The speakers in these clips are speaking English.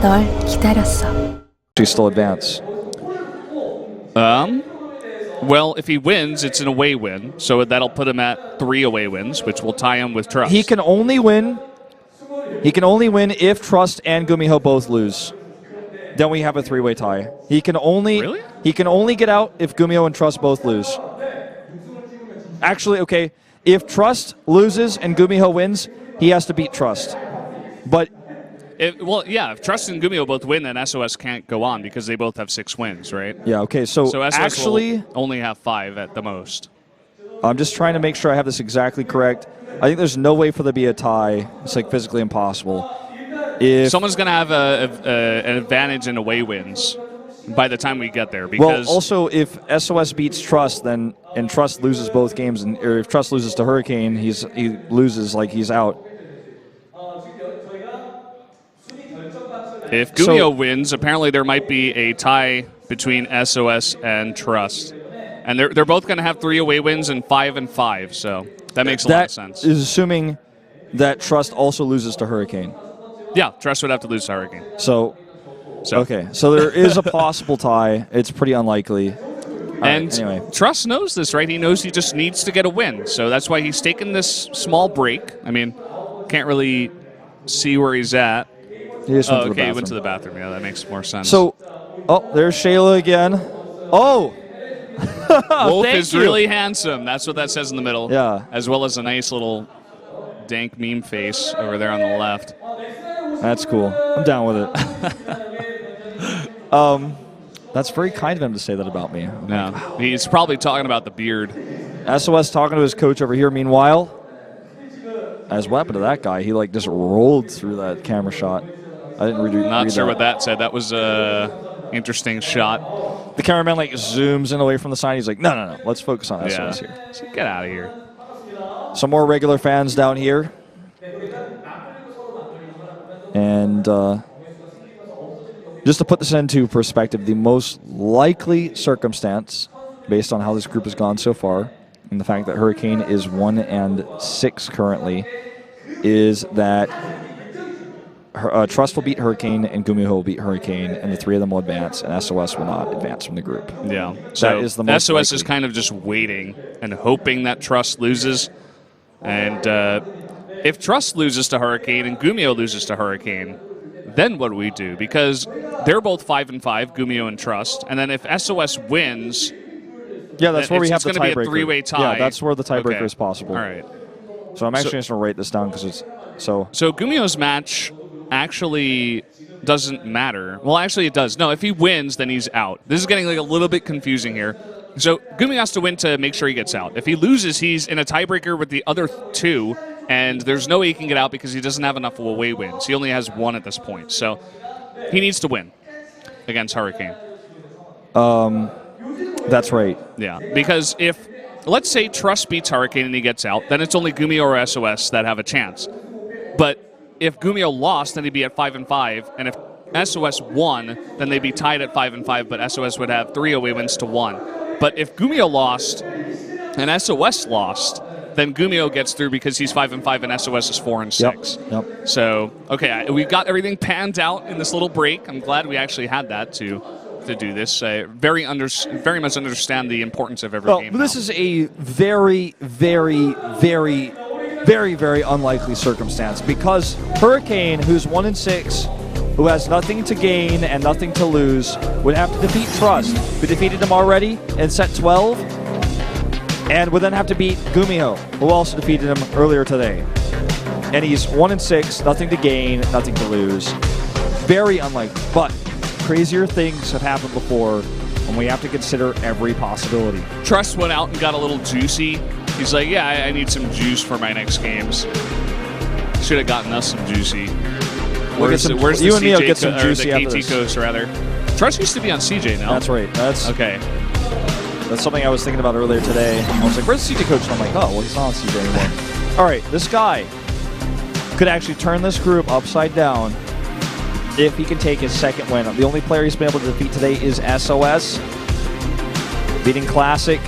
널 기다렸어. Do still advance? Well, if he wins, it's an away win, so that'll put him at 3 away wins, which will tie him with Trust. He can only win. He can only win if Trust and Gumiho both lose. Then we have a 3-way tie. He can only Really? He can only get out if Gumiho and Trust both lose. Actually, okay, if Trust loses and Gumiho wins, he has to beat Trust. But if Trust and Gumiho both win, then SOS can't go on because they both have 6 wins, right? yeah, okay, so SOS actually, will only have 5 at the most. I'm just trying to make sure I have this exactly correct. I think there's no way for there to be a tie. It's like physically impossible. If Someone's going to have an advantage in away wins by the time we get there. Because also if SOS beats Trust, then and Trust loses both games, or if Trust loses to Hurricane, he loses, like he's out. if Gumiho wins, apparently there might be a tie between SOS and Trust. And they're both going to have 3 away wins and 5 and 5, so that makes a lot of sense. That is assuming that Trust also loses to Hurricane. Yeah, Trust would have to lose to Hurricane. So okay, so there is a possible tie. It's pretty unlikely. Anyway. Trust knows this, right? He knows he just needs to get a win, so that's why he's taken this small break. I mean, can't really see where he's at. He just went to the bathroom. He went to the bathroom. Yeah, that makes more sense. So, there's Shayla again. Oh! Wolf is really handsome. That's what that says in the middle. Yeah. As well as a nice little dank meme face over there on the left. That's cool. I'm down with it. That's very kind of him to say that about me. Yeah. He's probably talking about the beard. SOS talking to his coach over here. Meanwhile, as what happened to that guy? He just rolled through that camera shot. I didn't read Not sure that. what that said. That was a interesting shot. The cameraman zooms in away from the sign. He's like, no. Let's focus on SOS here. So get out of here. Some more regular fans down here. And just to put this into perspective, the most likely circumstance, based on how this group has gone so far, and the fact that Hurricane is 1-6 currently, is that Trust will beat Hurricane and Gumiho will beat Hurricane, and the 3 of them will advance, and SOS will not advance from the group. Yeah. So that is the most SOS likely. is kind of just waiting and hoping that Trust loses. And if Trust loses to Hurricane and Gumiho loses to Hurricane, then what do we do? Because they're both 5 and 5, Gumiho and Trust. And then if SOS wins, yeah, that's where we have the it's going to be tiebreaker. a 3-way tie. Yeah, that's where the tiebreaker is possible. All right. So I'm actually just going to write this down because it's so. So Gumiho's match actually doesn't matter. Well, actually it does. No, if he wins, then he's out. This is getting a little bit confusing here. So Gumiho has to win to make sure he gets out. If he loses, he's in a tiebreaker with the other 2, and there's no way he can get out because he doesn't have enough away wins. He only has 1 at this point. So he needs to win against Hurricane. That's right. Yeah, because if, let's say Trust beats Hurricane and he gets out, then it's only Gumiho or SOS that have a chance. But if Gumiho lost, then he'd be at 5 and 5, and if SOS won, then they'd be tied at 5 and 5, but SOS would have 3 away wins to 1. But if Gumiho lost and SOS lost, then Gumiho gets through because he's 5 and 5 and SOS is 4 and 6. Yep. So, okay, we got everything panned out in this little break. I'm glad we actually had that to do this. Very much understand the importance of every game. This is a very, very, very, very, very unlikely circumstance because Hurricane, who's 1-6, who has nothing to gain and nothing to lose, would have to defeat Trust, who defeated him already in set 12, and would then have to beat Gumiho, who also defeated him earlier today. And he's 1-6, nothing to gain, nothing to lose. Very unlikely, but crazier things have happened before, and we have to consider every possibility. Trust went out and got a little juicy. He's like, yeah, I need some juice for my next games. Should have gotten us some juicy. Where's the you and me will get some or juicy the after KT this. Coast, rather. Trust used to be on CJ now. That's right. Okay. That's something I was thinking about earlier today. I was like, where's the CJ coach? And I'm like, oh, well, he's not on CJ anymore. All right, this guy could actually turn this group upside down if he can take his second win. The only player he's been able to defeat today is SOS. Beating Classic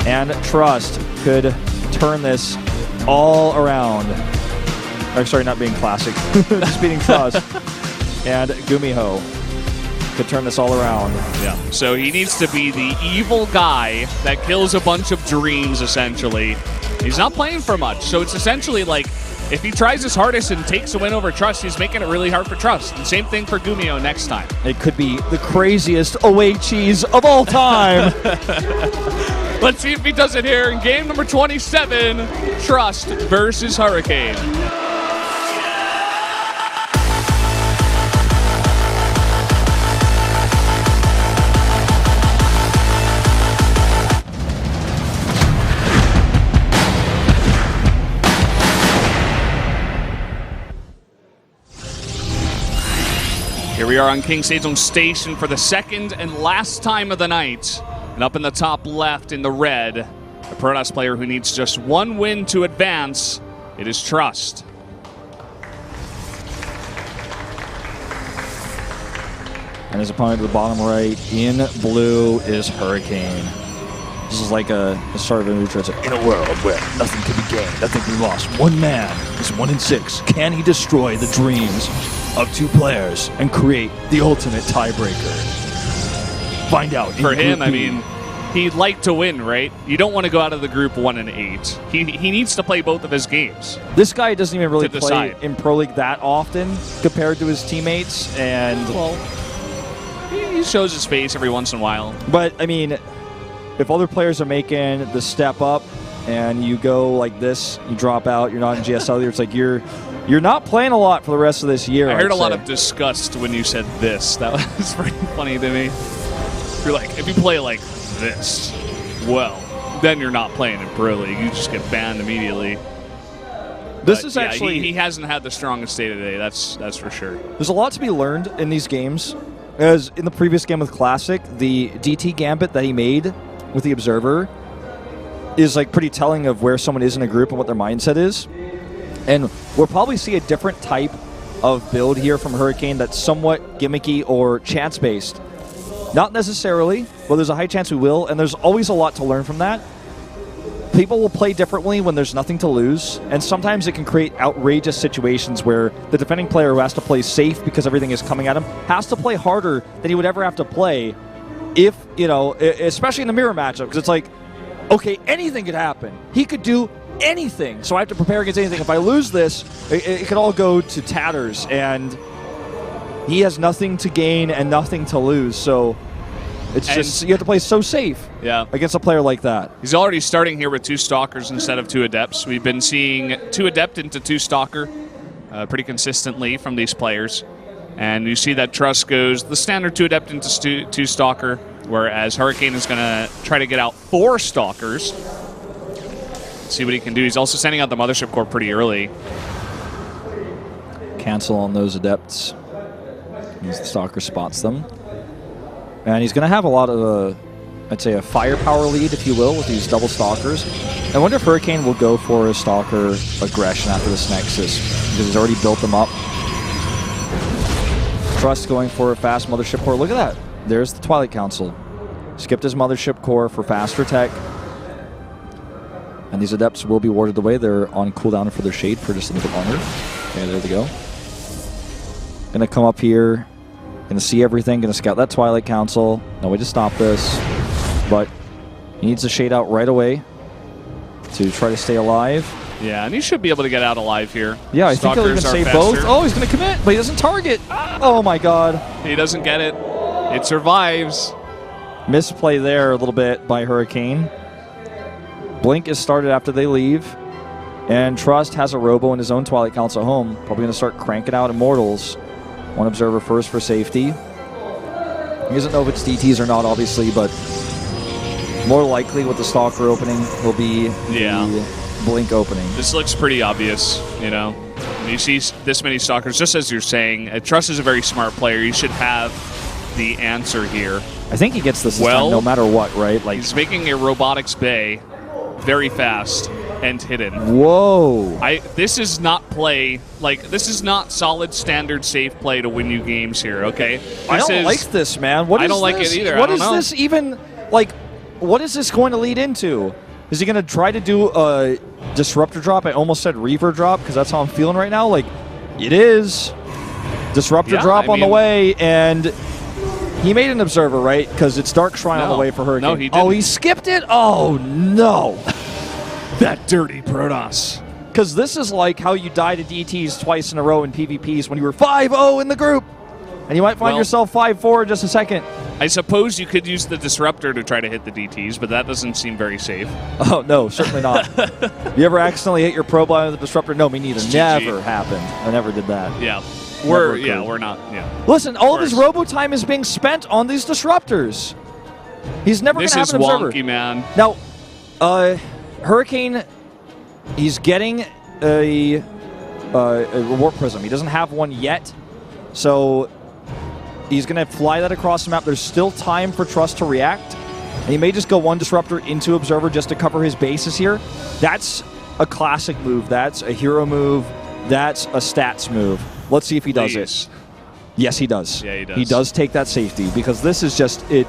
and Trust could turn this all around. Or, sorry, not being Classic. Just beating Trust. and Gumiho could turn this all around. Yeah. So he needs to be the evil guy that kills a bunch of dreams, essentially. He's not playing for much, so it's essentially like if he tries his hardest and takes a win over Trust, he's making it really hard for Trust. And same thing for Gumiho next time. It could be the craziest away cheese of all time. Let's see if he does it here in game number 27, Trust versus Hurricane. Here we are on King Sejong Station for the second and last time of the night. And up in the top left in the red, the Protoss player who needs just one win to advance, it is Trust. And his opponent at the bottom right in blue is Hurricane. This is like a sort of a neutral. It's like, in a world where nothing can be gained, nothing can be lost, one man is 1-6. Can he destroy the dreams of two players and create the ultimate tiebreaker? Find out. For him, I mean, he'd like to win, right? You don't want to go out of the group 1-8. He needs to play both of his games. This guy doesn't even really play decide. in Pro League that often compared to his teammates, and Well, he shows his face every once in a while. but I mean, if other players are making the step up and you go like this, you drop out, you're not in GSL, it's like you're not playing a lot for the rest of this year. I heard I'd a lot say. of disgust when you said this. That was pretty funny to me. You're like, if you play like this, well, then you're not playing in Pro League. You just get banned immediately. This But is yeah, actually he hasn't had the strongest day today. That's for sure. There's a lot to be learned in these games. As in the previous game with Classic, the DT gambit that he made with the Observer is like pretty telling of where someone is in a group and what their mindset is. And we'll probably see a different type of build here from Hurricane that's somewhat gimmicky or chance-based. Not necessarily, but there's a high chance we will, and there's always a lot to learn from that. People will play differently when there's nothing to lose, and sometimes it can create outrageous situations where the defending player who has to play safe because everything is coming at him has to play harder than he would ever have to play if, you know, especially in the mirror matchup, because it's like, okay, anything could happen. He could do anything, so I have to prepare against anything. If I lose this, it could all go to tatters, and he has nothing to gain and nothing to lose, so it's just, you have to play so safe against a player like that. He's already starting here with 2 Stalkers instead of 2 Adepts. We've been seeing 2 Adept into 2 Stalker pretty consistently from these players. And you see that Trust goes the standard 2 Adept into 2 Stalker, whereas Hurricane is going to try to get out 4 Stalkers. See what he can do. He's also sending out the Mothership Core pretty early. Cancel on those Adepts. As the Stalker spots them. And he's going to have a lot of, I'd say, a firepower lead, if you will, with these double Stalkers. I wonder if Hurricane will go for a Stalker aggression after this Nexus, because he's already built them up. Trust going for a fast Mothership Core. Look at that. There's the Twilight Council. Skipped his Mothership Core for faster tech. And these Adepts will be warded away. They're on cooldown for their Shade for just a little bit longer. Okay, there they go. Gonna come up here. Gonna see everything. Gonna scout that Twilight Council. No way to stop this. But he needs to Shade out right away to try to stay alive. Yeah, and he should be able to get out alive here. Yeah, I think he'll even save both. Oh, he's gonna commit, but he doesn't target. Oh my god. He doesn't get it. It survives. Misplay there a little bit by Hurricane. Blink is started after they leave. And Trust has a Robo in his own Twilight Council home. Probably going to start cranking out Immortals. One Observer first for safety. He doesn't know if it's DTs or not, obviously, but more likely with the Stalker opening will be the Blink opening. This looks pretty obvious, you know. When you see this many Stalkers, just as you're saying, Trust is a very smart player. You should have the answer here. I think he gets this time no matter what, right? Like he's making a Robotics Bay very fast and hidden. Whoa. This is not play, like, this is not solid standard safe play to win you games here, okay? I don't like this, man. What is I don't like this? it either. What I is don't know. this even, like, what is this going to lead into? Is he going to try to do a Disruptor drop? I almost said Reaver drop because that's how I'm feeling right now. Like, it is. Disruptor drop on the way, and he made an Observer, right? Because it's Dark Shrine on the way for Hurricane. No, he didn't. Oh, he skipped it? Oh, no. That dirty Protoss. Because this is like how you die to DTs twice in a row in PvPs when you were 5-0 in the group. And you might find yourself 5-4 in just a second. I suppose you could use the Disruptor to try to hit the DTs, but that doesn't seem very safe. Oh, no, certainly not. You ever accidentally hit your probe line with the Disruptor? No, me neither. Never happened. I never did that. Yeah. We're not. Yeah. Listen, all of his robo time is being spent on these Disruptors. He's never going to have an Observer. This is wonky, man. Now, Hurricane, he's getting a Warp Prism. He doesn't have one yet, so he's going to fly that across the map. There's still time for Trust to react. And he may just go one Disruptor into Observer just to cover his bases here. That's a classic move. That's a hero move. That's a stats move. Let's see if he does it. Yes, he does. Yeah, he does. He does take that safety because this is just it.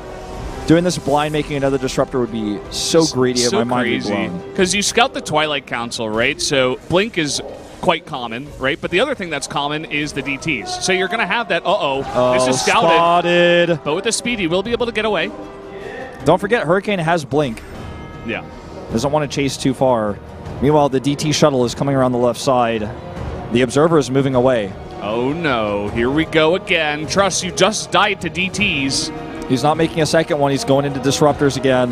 Doing this blind, making another Disruptor would be so greedy. So my mind would be crazy. blown. Because you scout the Twilight Council, right? So Blink is quite common, right? But the other thing that's common is the DTs. So you're going to have that, this is scouted. Spotted. But with the speed, he will be able to get away. Don't forget, Hurricane has Blink. Yeah. Doesn't want to chase too far. Meanwhile, the DT shuttle is coming around the left side. The Observer is moving away. Oh, no. Here we go again. Trust, you just died to DTs. He's not making a second one. He's going into Disruptors again.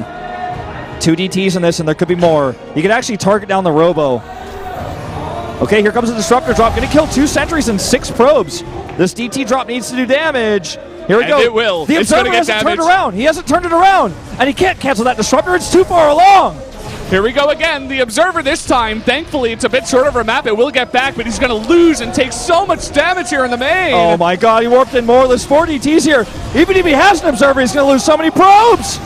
2 DTs in this, and there could be more. He could actually target down the Robo. Okay, here comes the Disruptor drop. Going to kill 2 sentries and 6 probes. This DT drop needs to do damage. Here we go. It will. The Observer hasn't turned around. He hasn't turned it around. And he can't cancel that Disruptor. It's too far along. Here we go again. The Observer this time. Thankfully, it's a bit short of a map. It will get back, but he's going to lose and take so much damage here in the main. Oh, my God. He warped in more. There's 4 DTs here. Even if he has an Observer, he's going to lose so many probes.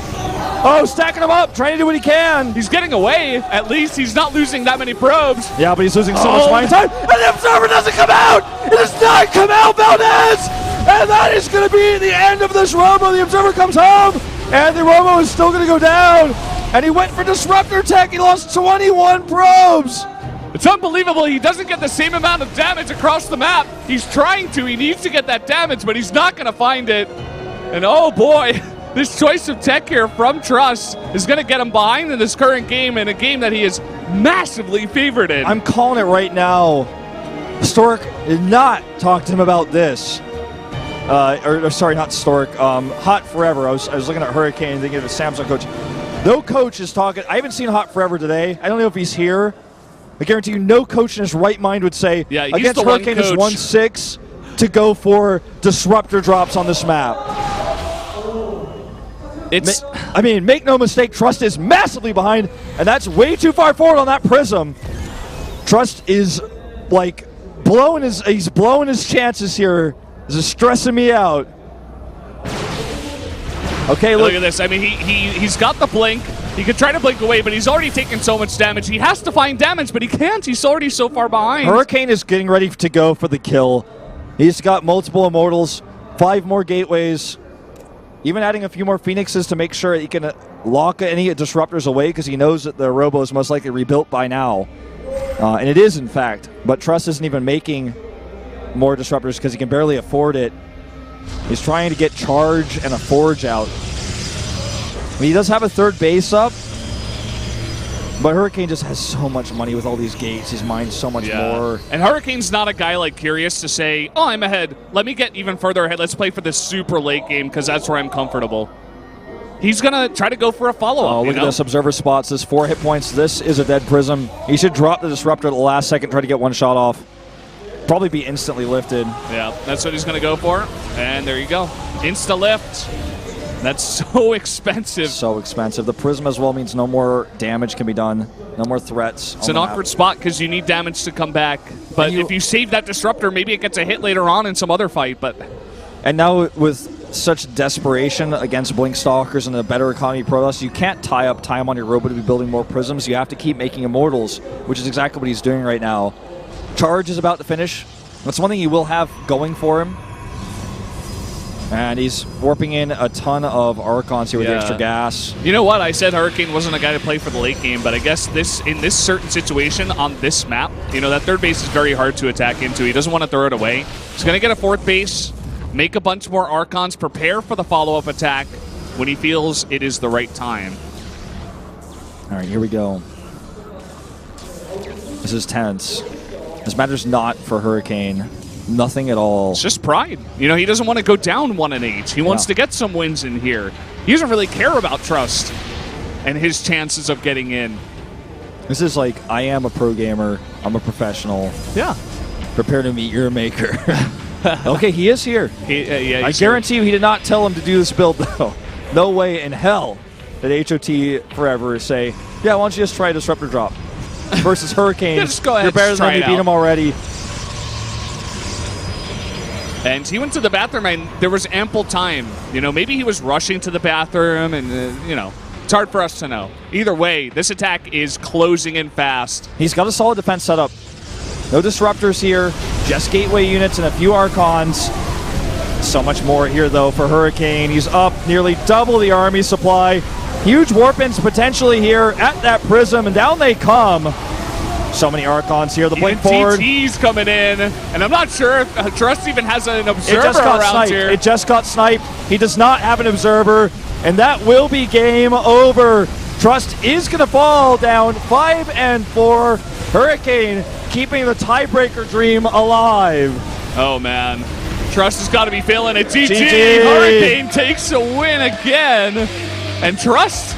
Oh, stacking them up, trying to do what he can. He's getting away. At least he's not losing that many probes. Yeah, but he's losing so much flying time. And the Observer doesn't come out. It does not come out, Valdez. And that is going to be the end of this Robo. The Observer comes home, and the Robo is still going to go down. And he went for Disruptor tech. He lost 21 probes. It's unbelievable. He doesn't get the same amount of damage across the map. He's trying to. He needs to get that damage, but he's not going to find it. And oh boy, this choice of tech here from Trust is going to get him behind in this current game, in a game that he is massively favored in. I'm calling it right now. Stork did not talk to him about this. Sorry, not Stork. Hot Forever. I was looking at Hurricane and thinking of a Samsung coach. No coach is talking. I haven't seen Hot Forever today. I don't know if he's here. I guarantee you no coach in his right mind would say against Hurricane is 1-6 to go for Disruptor drops on this map. Make no mistake, Trust is massively behind, and that's way too far forward on that Prism. Trust is like he's blowing his chances here. This is stressing me out. Okay, look at this. I mean, he's got the blink. He could try to blink away, but he's already taken so much damage. He has to find damage, but he can't. He's already so far behind. Hurricane is getting ready to go for the kill. He's got multiple Immortals, 5 more Gateways, even adding a few more Phoenixes to make sure he can lock any Disruptors away because he knows that the Robo is most likely rebuilt by now. And it is, in fact. But Trust isn't even making more Disruptors because he can barely afford it. He's trying to get Charge and a Forge out. He does have a 3rd base up, but Hurricane just has so much money with all these gates. He's mined so much more. And Hurricane's not a guy like Curious to say, oh, I'm ahead. Let me get even further ahead. Let's play for this super late game because that's where I'm comfortable. He's going to try to go for a follow-up. Oh, look at this. Observer spots this 4 hit points. This is a dead Prism. He should drop the Disruptor at the last second, try to get one shot off. Probably be instantly lifted. Yeah, that's what he's going to go for. And there you go. Insta-lift. That's so expensive. So expensive. The Prism as well means no more damage can be done. No more threats. It's an awkward spot because you need damage to come back. But if you save that Disruptor, maybe it gets a hit later on in some other fight. And now with such desperation against Blink Stalkers and a better economy Protoss, you can't tie up time on your Robo to be building more Prisms. You have to keep making Immortals, which is exactly what he's doing right now. Charge is about to finish. That's one thing he will have going for him. And he's warping in a ton of Archons here with the extra gas. You know what? I said Hurricane wasn't a guy to play for the late game, but I guess in this certain situation on this map, that third base is very hard to attack into. He doesn't want to throw it away. He's going to get a fourth base, make a bunch more Archons, prepare for the follow-up attack when he feels it is the right time. All right, here we go. This is tense. This matters not for Hurricane. Nothing at all. It's just pride. He doesn't want to go down 1-8. He wants to get some wins in here. He doesn't really care about Trust and his chances of getting in. This is like, I am a pro gamer. I'm a professional. Yeah. Prepare to meet your maker. Okay, he is here. I guarantee you he did not tell him to do this build, though. No way in hell did HOT Forever say, yeah, why don't you just try Disruptor Drop versus Hurricane. Just go ahead. You're better than me, beat him already. And he went to the bathroom, and there was ample time. Maybe he was rushing to the bathroom, and, it's hard for us to know. Either way, this attack is closing in fast. He's got a solid defense setup. No disruptors here, just gateway units and a few Archons. So much more here, though, for Hurricane. He's up nearly double the army supply. Huge warp-ins potentially here at that Prism, and down they come. So many Archons here. The blink forward. TT's coming in, and I'm not sure if Trust even has an observer around here. It just got sniped. He does not have an observer, and that will be game over. Trust is going to fall down 5-4. Hurricane keeping the tiebreaker dream alive. Oh, man. Trust has got to be feeling it. GG. Hurricane takes a win again, and Trust,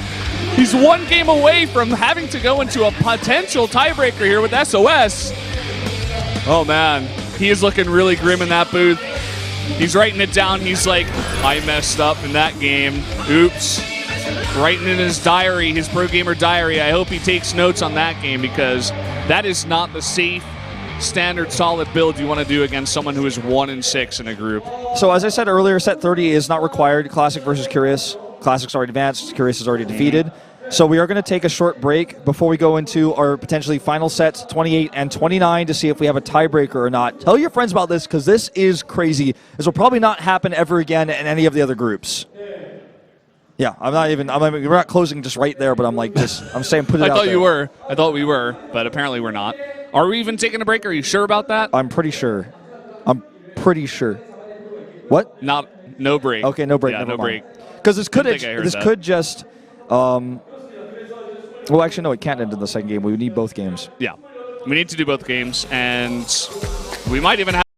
he's one game away from having to go into a potential tiebreaker here with SOS. Oh, man. He is looking really grim in that booth. He's writing it down. He's like, I messed up in that game. Oops. Writing in his diary, his pro gamer diary. I hope he takes notes on that game, because that is not the safe, standard, solid build you want to do against someone who is 1-6 in a group. So as I said earlier, set 30 is not required. Classic versus Curious. Classic's already advanced. Curious is already defeated. So we are going to take a short break before we go into our potentially final sets, 28 and 29, to see if we have a tiebreaker or not. Tell your friends about this, because this is crazy. This will probably not happen ever again in any of the other groups. Yeah, we're not closing just right there, but I'm saying put it out there. I thought we were, but apparently we're not. Are we even taking a break? Are you sure about that? I'm pretty sure. What? No break. Okay, no break. Yeah, no break. Because this could just. Well, actually, no, it can't end in the second game. We need both games. Yeah, we need to do both games, and we might even have